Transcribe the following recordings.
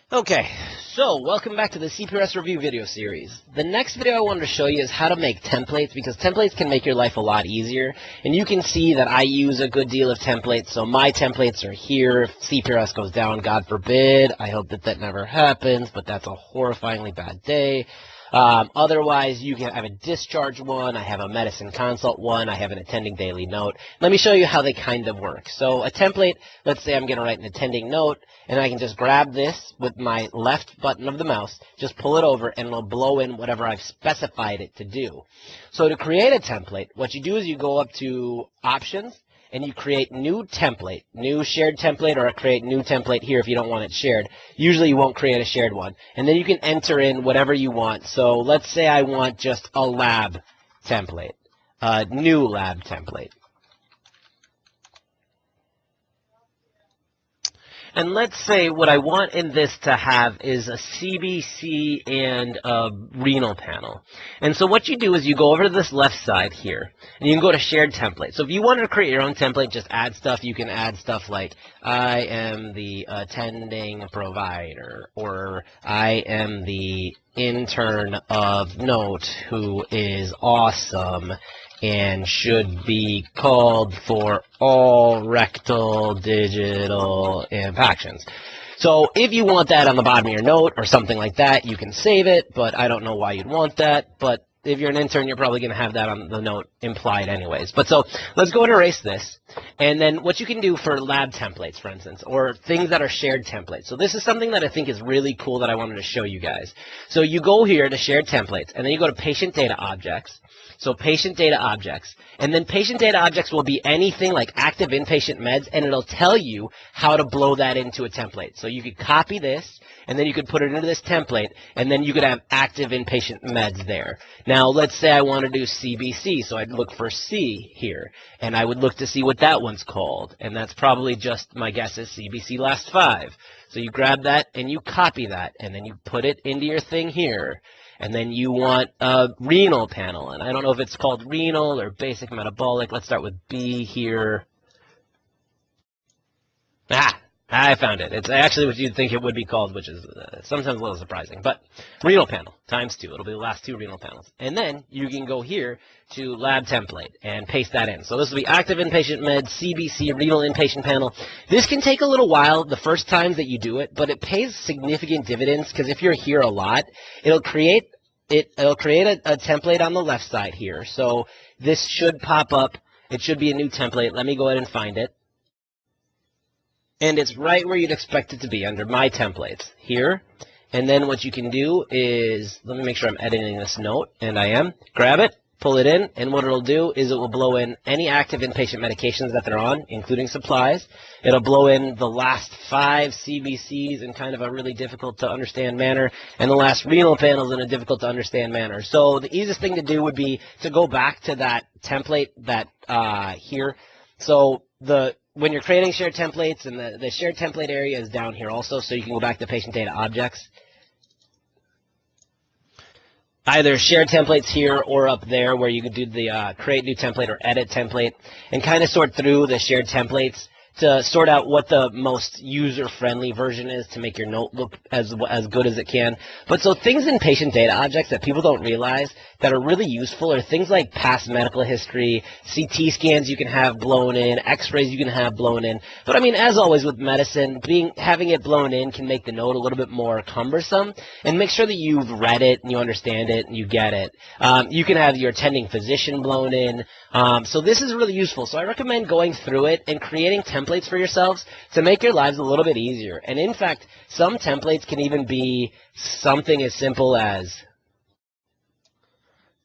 Okay, so welcome back to the CPRS review video series. The next video I wanted to show you is how to make templates, because templates can make your life a lot easier. And you can see that I use a good deal of templates, so my templates are here. If CPRS goes down, God forbid, I hope that that never happens, but that's a horrifyingly bad day. Otherwise, you can have a discharge one, I have a medicine consult one, I have an attending daily note. Let me show you how they kind of work. So a template, let's say I'm going to write an attending note, and I can just grab this with my left button of the mouse, just pull it over, and it'll blow in whatever I've specified it to do. So to create a template, what you do is you go up to Options, and you create new template, new shared template, or create new template here if you don't want it shared. Usually you won't create a shared one. And then you can enter in whatever you want. So let's say I want just a lab template, a new lab template. And let's say what I want in this to have is a CBC and a renal panel. And so what you do is you go over to this left side here, and you can go to shared template. So if you wanted to create your own template, just add stuff. You can add stuff like, I am the attending provider, or I am the intern of note who is awesome and should be called for all rectal digital impactions. So if you want that on the bottom of your note or something like that, you can save it, but I don't know why you'd want that. But if you're an intern, you're probably going to have that on the note implied anyways. But so let's go and erase this. And then what you can do for lab templates, for instance, or things that are shared templates. So this is something that I think is really cool that I wanted to show you guys. So you go here to shared templates, and then you go to patient data objects. So patient data objects, and then patient data objects will be anything like active inpatient meds, and it'll tell you how to blow that into a template. So you could copy this, and then you could put it into this template, and then you could have active inpatient meds there. Now, let's say I want to do CBC, so I'd look for C here, and I would look to see what that one's called, and that's probably just, my guess is CBC last 5. So you grab that, and you copy that, and then you put it into your thing here. And then you want a renal panel, and I don't know if it's called renal or basic metabolic. Let's start with B here. I found it. It's actually what you'd think it would be called, which is sometimes a little surprising. But renal panel, times 2. It'll be the last 2 renal panels. And then you can go here to lab template and paste that in. So this will be active inpatient meds, CBC, renal inpatient panel. This can take a little while the first times that you do it, but it pays significant dividends, because if you're here a lot, it'll create a template on the left side here. So this should pop up. It should be a new template. Let me go ahead and find it. And it's right where you'd expect it to be, under My Templates here. And then what you can do is, let me make sure I'm editing this note, and I am. Grab it, pull it in, and what it'll do is it will blow in any active inpatient medications that they're on, including supplies. It'll blow in the last 5 CBCs in kind of a really difficult to understand manner, and the last renal panels in a difficult to understand manner. So the easiest thing to do would be to go back to that template that here. So when you're creating shared templates, and the shared template area is down here also, so you can go back to patient data objects. Either shared templates here or up there where you could do the create new template or edit template, and kind of sort through the shared templates to sort out what the most user-friendly version is to make your note look as good as it can. But so things in patient data objects that people don't realize that are really useful are things like past medical history, CT scans you can have blown in, x-rays you can have blown in. But I mean, as always with medicine, having it blown in can make the note a little bit more cumbersome, and make sure that you've read it and you understand it and you get it. You can have your attending physician blown in. So this is really useful. So I recommend going through it and creating templates for yourselves to make your lives a little bit easier. And in fact, some templates can even be something as simple as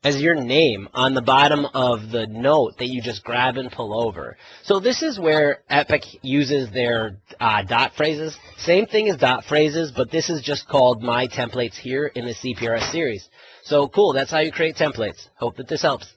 your name on the bottom of the note that you just grab and pull over. So this is where Epic uses their dot phrases. Same thing as dot phrases, but this is just called My Templates here in the CPRS series. So cool, that's how you create templates. Hope that this helps.